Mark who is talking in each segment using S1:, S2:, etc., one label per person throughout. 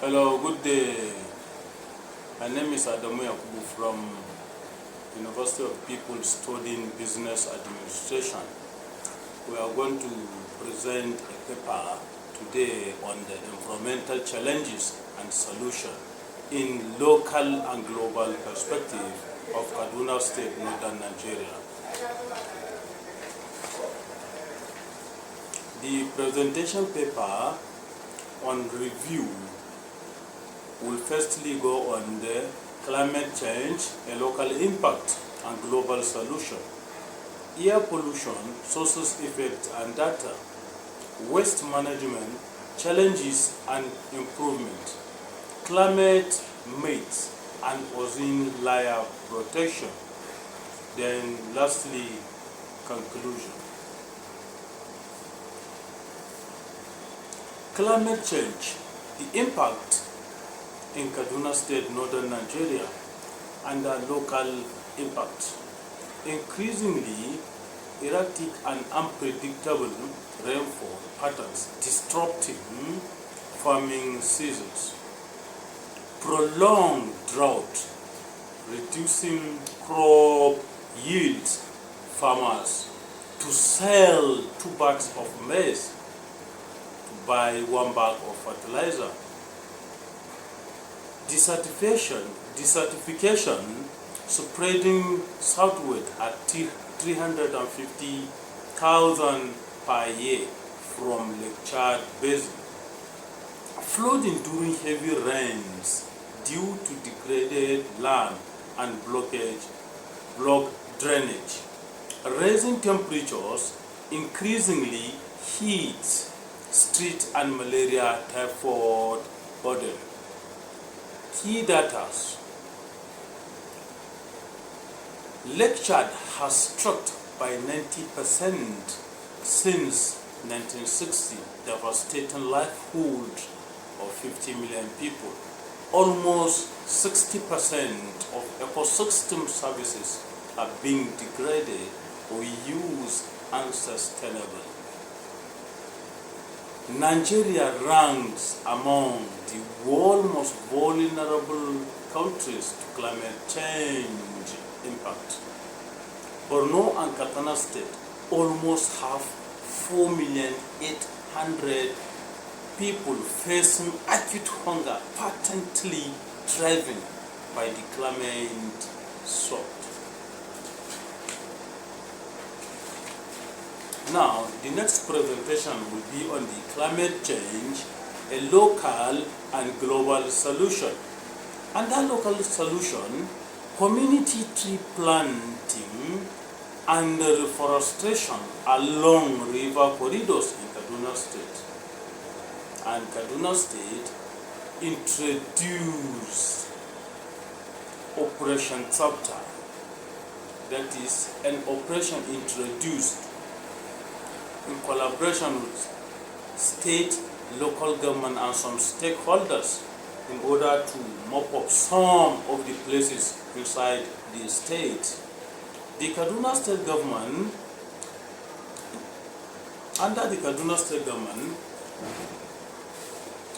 S1: Hello, good day. My name is Adamu Yakubu from University of People studying Business Administration. We are going to present a paper today on the environmental challenges and solution in local and global perspective of Kaduna State, northern Nigeria. The presentation paper on review will firstly go on the climate change, a local impact and global solution, air pollution, sources, effects and data, waste management, challenges and improvement, climate myths and ozone layer protection, then lastly conclusion. Climate change, the impact in Kaduna State, northern Nigeria, and the local impact. Increasingly erratic and unpredictable rainfall patterns disrupting farming seasons. Prolonged drought, reducing crop yields, farmers to sell 2 bags of maize to buy 1 bag of fertilizer. Desertification spreading southward at 350,000 per year from Lake Chad Basin. Flooding during heavy rains due to degraded land and blocked drainage. Rising temperatures, increasingly heat, street and malaria typhoid burden. Key data. Lake Chad has dropped by 90% since 1960, devastating livelihood of 50 million people. Almost 60% of ecosystem services are being degraded or used unsustainably. Nigeria ranks among the world's most vulnerable countries to climate change impact. Borno and Kaduna State almost have 4,800,000 people facing acute hunger, patently driven by the climate shock. Now, the next presentation will be on the climate change, a local and global solution. Under local solution, community tree planting and reforestation along river corridors in Kaduna State. And Kaduna State introduced Operation Chapter. That is an operation introduced in collaboration with state, local government and some stakeholders in order to mop up some of the places inside the state. The Kaduna State government, under the Kaduna State government,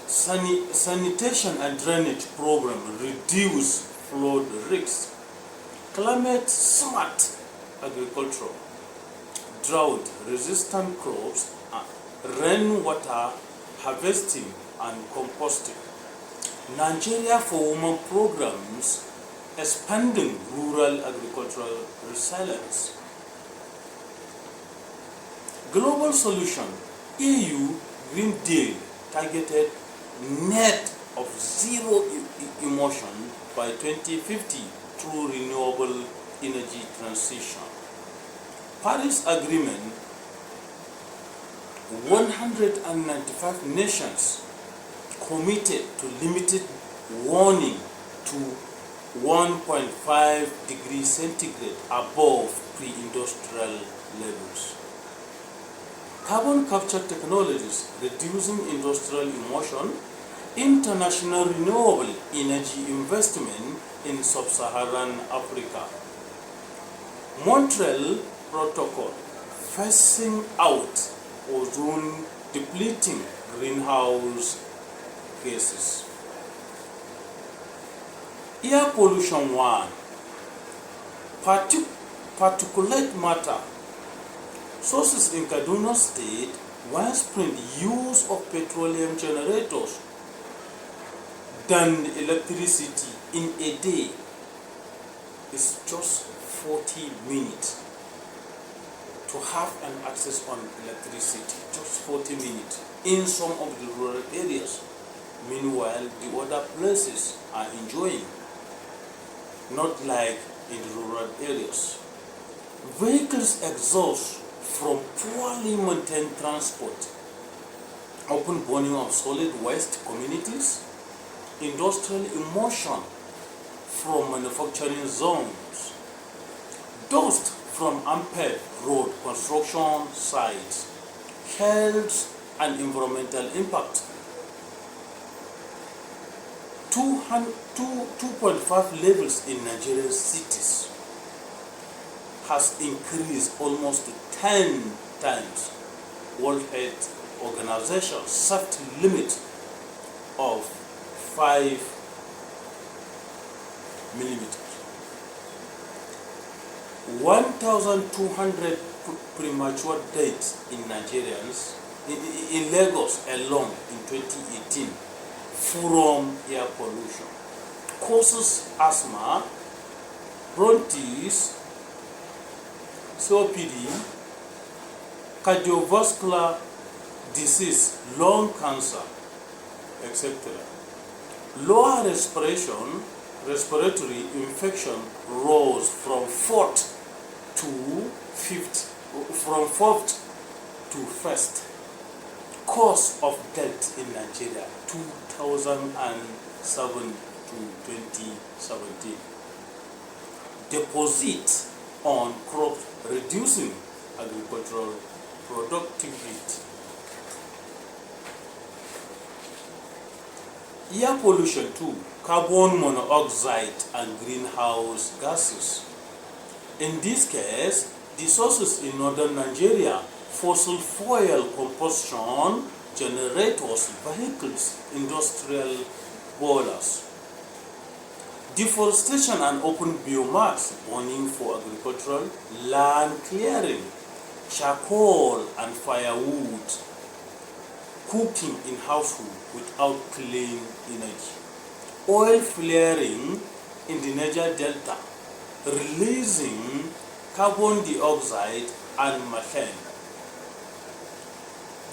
S1: sanitation and drainage program reduce flood risks, climate smart agriculture, drought-resistant crops, rainwater harvesting and composting. Nigeria for Women programs expanding rural agricultural resilience. Global solution, EU Green Deal targeted net of zero emission by 2050 through renewable energy transition. Paris Agreement, 195 nations committed to limited warming to 1.5 degrees centigrade above pre-industrial levels. Carbon capture technologies, reducing industrial emission, international renewable energy investment in sub-Saharan Africa. Montreal Protocol, phasing out ozone depleting greenhouse gases. Air pollution 1. Particulate matter. Sources in Kaduna State, widespread use of petroleum generators than electricity in a day is just 40 minutes. To have an access on electricity, just 40 minutes in some of the rural areas. Meanwhile, the other places are enjoying, not like in the rural areas. Vehicles exhaust from poorly maintained transport, open burning of solid waste communities, industrial emission from manufacturing zones, dust from unpaved road construction sites, health and environmental impact. 2.5 levels in Nigerian cities has increased almost to 10 times World Health Organization set limit of 5 millimeters. 1,200 premature deaths in Nigerians in Lagos alone in 2018 from air pollution causes asthma, bronchitis, COPD, cardiovascular disease, lung cancer, etc. Lower respiratory infection rose from fourth to first cause of death in Nigeria 2007 to 2017. Deposit on crops reducing agricultural productivity. Air pollution 2, carbon monoxide and greenhouse gases. In this case, the sources in northern Nigeria, fossil fuel combustion generators, vehicles, industrial boilers. Deforestation and open biomass burning for agricultural, land clearing, charcoal and firewood, cooking in household without clean energy, oil flaring in the Niger Delta, releasing carbon dioxide and methane,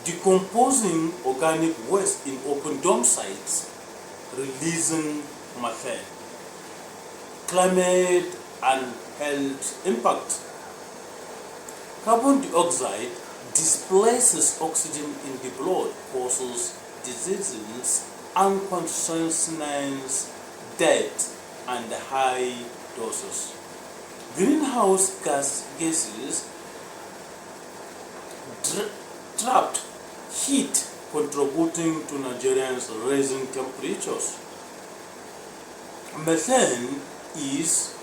S1: decomposing organic waste in open dump sites, releasing methane, climate and health impact. Carbon dioxide displaces oxygen in the blood, causes diseases, unconsciousness, death, and high doses. Greenhouse gases trapped heat, contributing to Nigerians' rising temperatures. Methane is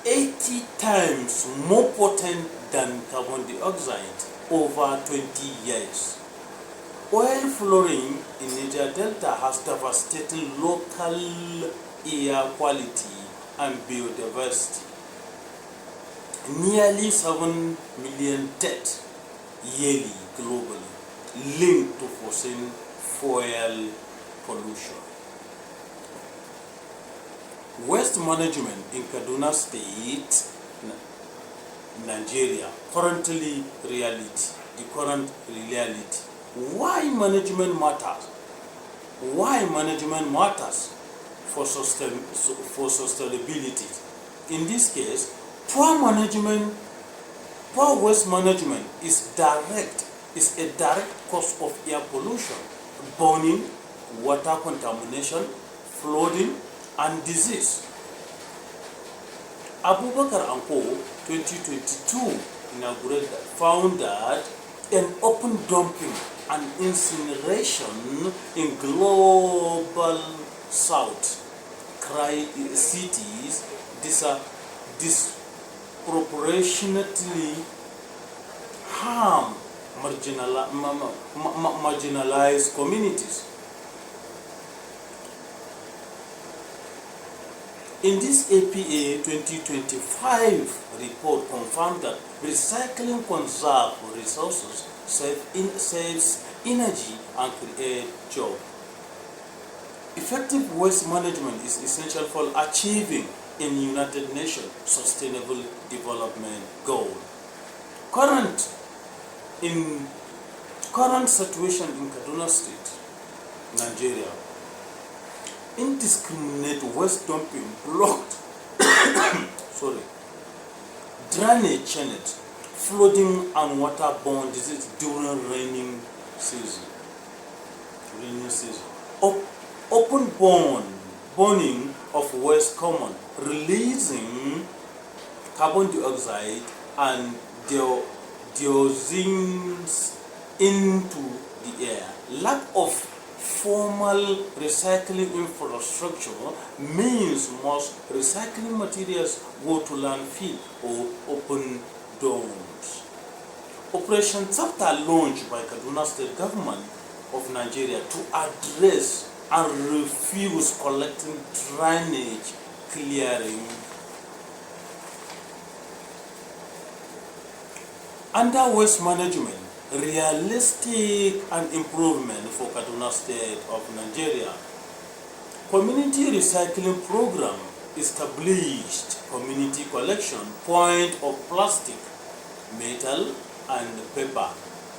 S1: 80 times more potent than carbon dioxide over 20 years. Oil flaring in Niger Delta has devastated local air quality and biodiversity. Nearly 7 million deaths yearly globally linked to fossil fuel pollution. Waste management in Kaduna State, Nigeria, current reality. Why management matters? Why management matters for sustainability? In this case, poor waste management is a direct cause of air pollution, burning, water contamination, flooding, and disease. Abubakar and Co. 2022 inaugurated found that an open dumping and incineration in global south cities disproportionately harm marginalized communities. In this APA 2025 report confirmed that recycling conserves resources, saves energy, and creates jobs. Effective waste management is essential for achieving a United Nations Sustainable Development Goal. Current situation in Kaduna State, Nigeria, indiscriminate waste dumping blocked drainage channels, flooding and waterborne disease during rainy season. Open burning of waste common, releasing carbon dioxide and dioxins into the air. Lack of formal recycling infrastructure means most recycling materials go to landfill or open dumps. Operation Chapter launched by Kaduna State Government of Nigeria to address and refuse collecting drainage clearing. Under waste management, realistic and improvement for Kaduna State of Nigeria. Community recycling program established community collection point of plastic, metal and paper.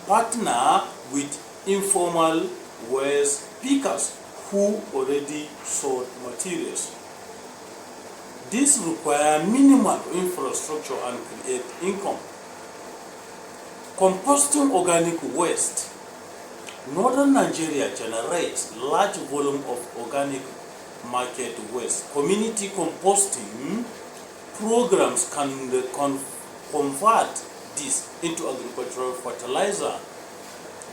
S1: Partner with informal waste pickers who already sold materials. This requires minimal infrastructure and create income. Composting organic waste. Northern Nigeria generates large volume of organic market waste. Community composting programs can convert this into agricultural fertilizer,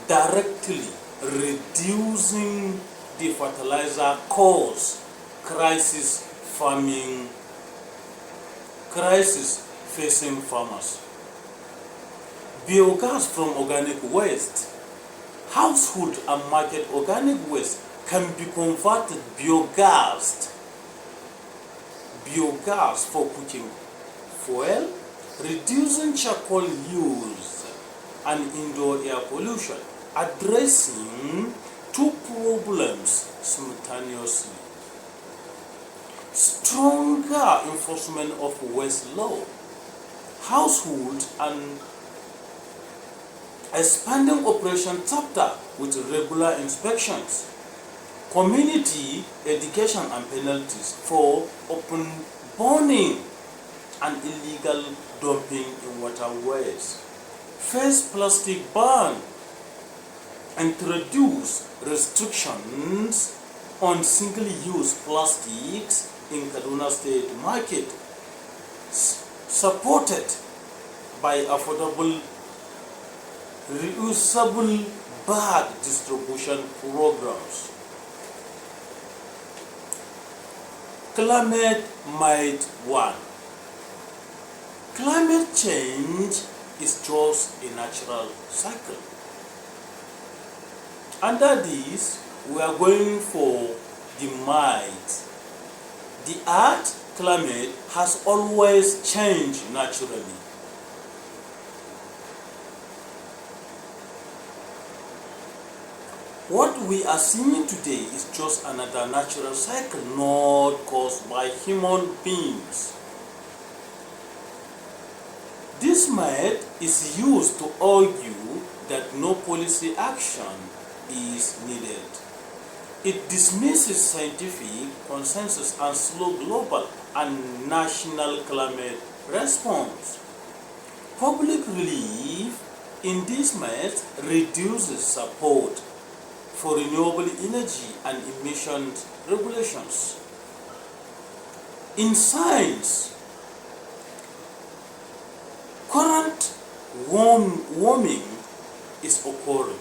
S1: directly reducing the fertilizer cost crisis facing farmers. Biogas from organic waste. Household and market organic waste can be converted biogas for cooking fuel, reducing charcoal use and indoor air pollution, addressing two problems simultaneously. Stronger enforcement of waste law. Household and expanding Operation Chapter with regular inspections. Community education and penalties for open burning and illegal dumping in waterways. First plastic ban. Introduce restrictions on single-use plastics in Kaduna State market. Supported by affordable reusable bag distribution programs. Climate Might 1. Climate change is just a natural cycle. Under this, we are going for the might. The Earth climate has always changed naturally. What we are seeing today is just another natural cycle not caused by human beings. This myth is used to argue that no policy action is needed. It dismisses scientific consensus and slow global and national climate response. Public belief in this myth reduces support for renewable energy and emissions regulations. In science, current warming is occurring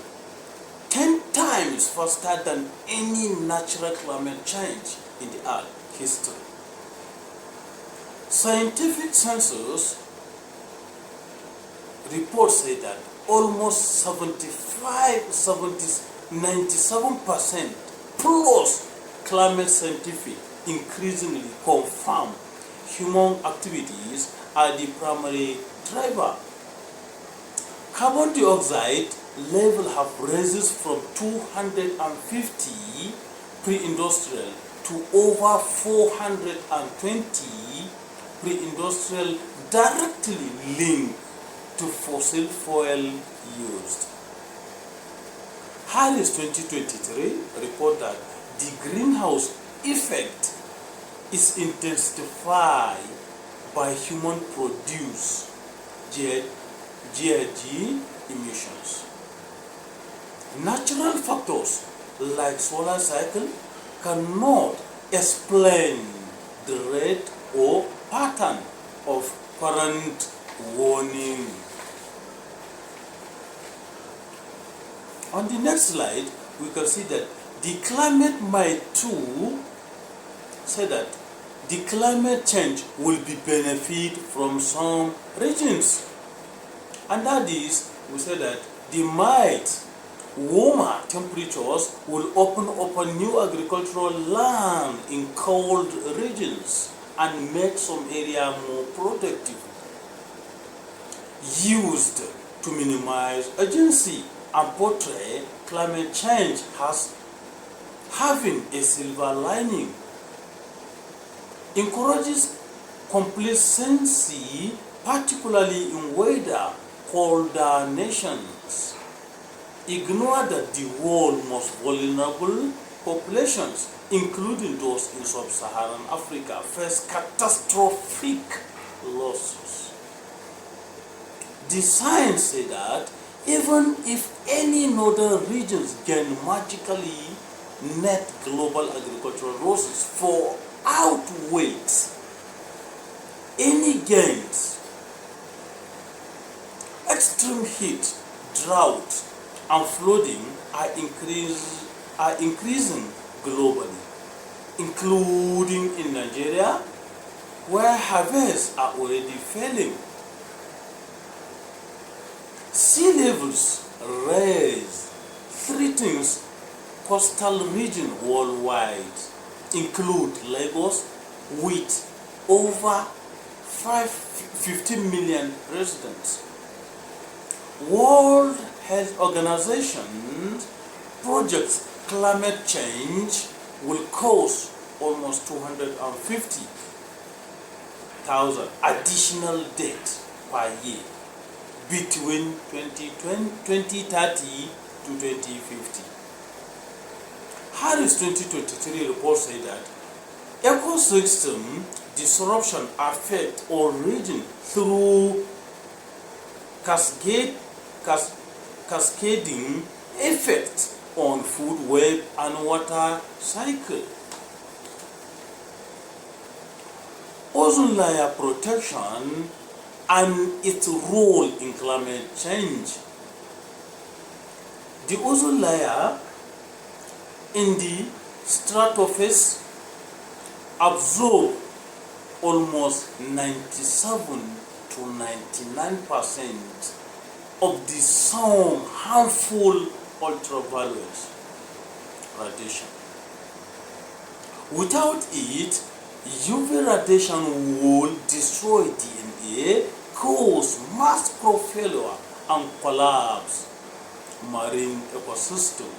S1: 10 times faster than any natural climate change in the Earth history. Scientific census reports say that almost 97% plus climate scientific increasingly confirm human activities are the primary driver. Carbon dioxide level have risen from 250 pre-industrial to over 420 pre-industrial, directly linked to fossil fuel used. Harris 2023 report that the greenhouse effect is intensified by human-produced GHG emissions. Natural factors like solar cycle cannot explain the rate or pattern of current warming. On the next slide, we can see that the climate might too say that the climate change will be benefit from some regions. And that is, we say that the might warmer temperatures will open up a new agricultural land in cold regions and make some area more productive, used to minimize urgency and portray climate change as having a silver lining, encourages complacency, particularly in weather colder nations, ignore that the world's most vulnerable populations, including those in sub-Saharan Africa, face catastrophic losses. The science say that even if any northern regions gain magically, net global agricultural losses for outweighs any gains. Extreme heat, drought, and flooding are increasing globally, including in Nigeria, where harvests are already failing. Sea levels rise threatens coastal regions worldwide, include Lagos, with over 15 million residents. World Health Organization projects climate change will cause almost 250,000 additional deaths per year between 2030 to 2050. Harris 2023 report said that ecosystem disruption affect all regions through cascading effect on food web and water cycle. Ozone layer protection and its role in climate change. The ozone layer in the stratosphere absorb almost 97 to 99% of the some harmful ultraviolet radiation. Without it, UV radiation will destroy DNA, cause mass crop failure, and collapse marine ecosystem.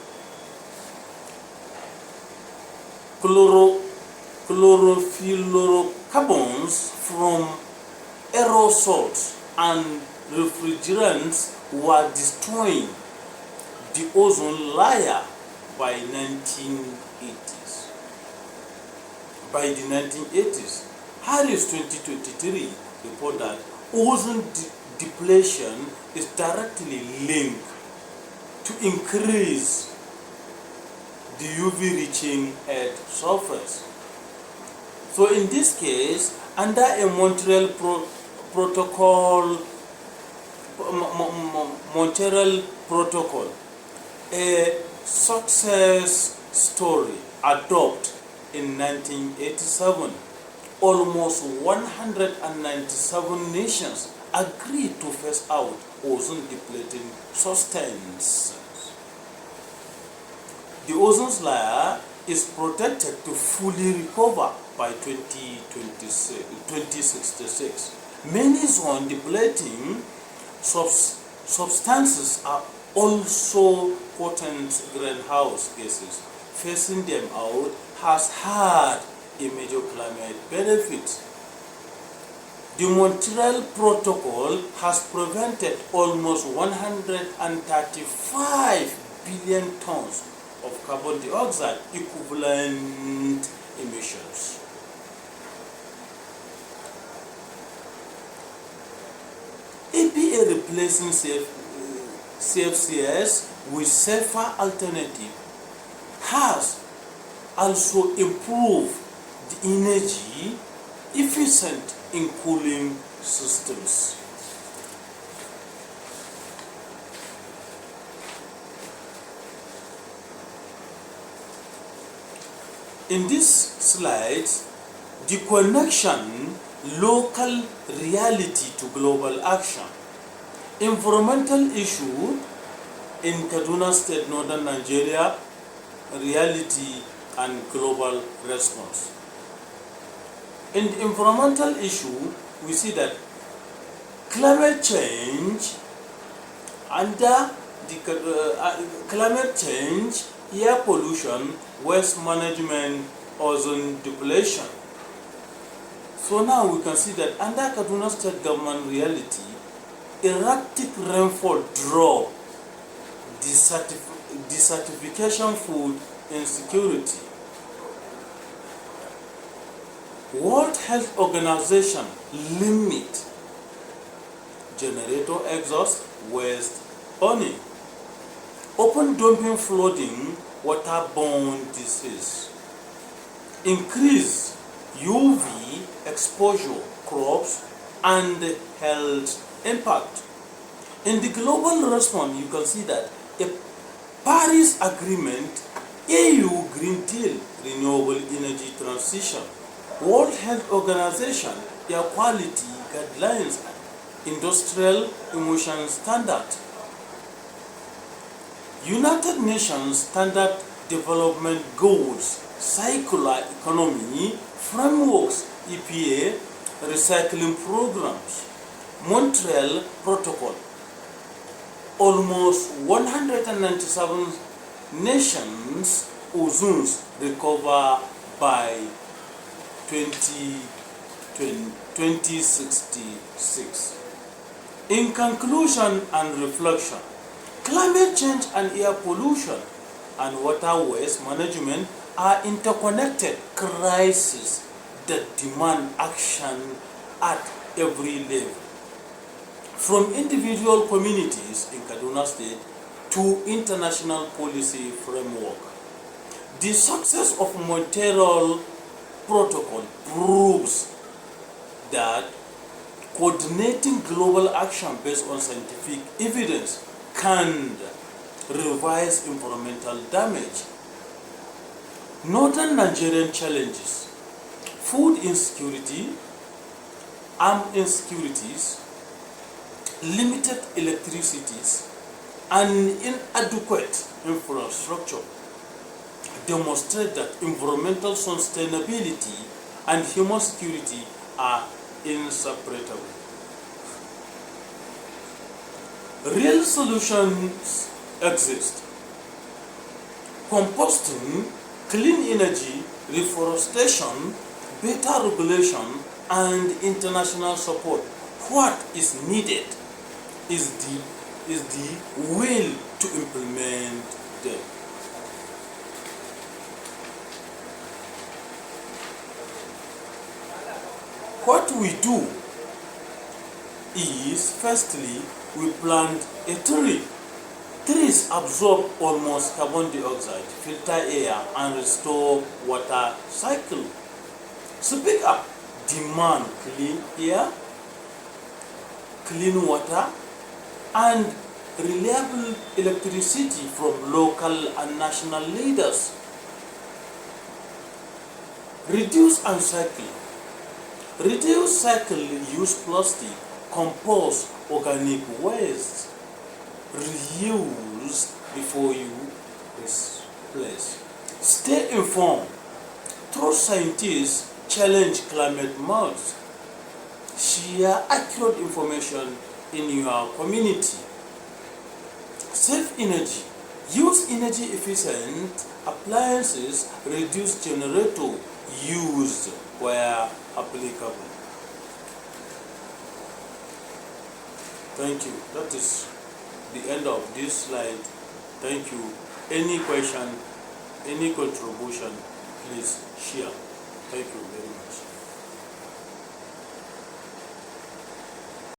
S1: Chlorofluorocarbons from aerosols and refrigerants were destroying the ozone layer by the 1980s. Harris 2023 report that ozone depletion is directly linked to increase the UV reaching Earth's surface. So in this case, under a Montreal Protocol, a success story adopted in 1987, almost 197 nations agreed to phase out ozone depleting substances. The ozone layer is projected to fully recover by 2066. Many zone depleting substances are also potent greenhouse gases. Phasing them out has had a major climate benefit. The Montreal Protocol has prevented almost 135 billion tons of carbon dioxide equivalent emissions. EPA replacing CFCs with safer alternative has also improved the energy efficient in cooling systems. In this slide, the connection local reality to global action. Environmental issue in Kaduna State, northern Nigeria, reality and global response. In the environmental issue, we see that climate change, under the climate change, air pollution, waste management, ozone depletion. So now we can see that under Kaduna State government reality, erratic rainfall drop, desertification, food insecurity. World Health Organization limit generator exhaust waste burning, open dumping flooding, waterborne disease, increase UV exposure, crops, and health impact. In the global response, you can see that a Paris Agreement, EU Green Deal, renewable energy transition, World Health Organization, air quality guidelines, industrial emission standard, United Nations Standard Development Goals, circular economy frameworks, EPA, recycling programs, Montreal Protocol. Almost 197 nations ozones recover by 2066. In conclusion and reflection, climate change and air pollution and water waste management are interconnected crises that demand action at every level, from individual communities in Kaduna State to international policy framework. The success of Montreal Protocol proves that coordinating global action based on scientific evidence can reverse environmental damage. Northern Nigerian challenges: food insecurity, armed insecurities, limited electricities, and inadequate infrastructure demonstrate that environmental sustainability and human security are inseparable. Real solutions exist. Composting, clean energy, reforestation, better regulation, and international support. What is needed is the will to implement them. What we do is, firstly, we plant a tree. Trees absorb almost carbon dioxide, filter air, and restore water cycle. Speak up, demand clean air, clean water, and reliable electricity from local and national leaders. Reduce and cycle. Reduce, cycle, use plastic, compost organic waste, reuse before you replace. Stay informed. Trust scientists challenge climate models. Share accurate information in your community. Save energy. Use energy efficient appliances. Reduce generator use where applicable. Thank you. That is the end of this slide. Thank you. Any question, any contribution, please share. Thank you very much.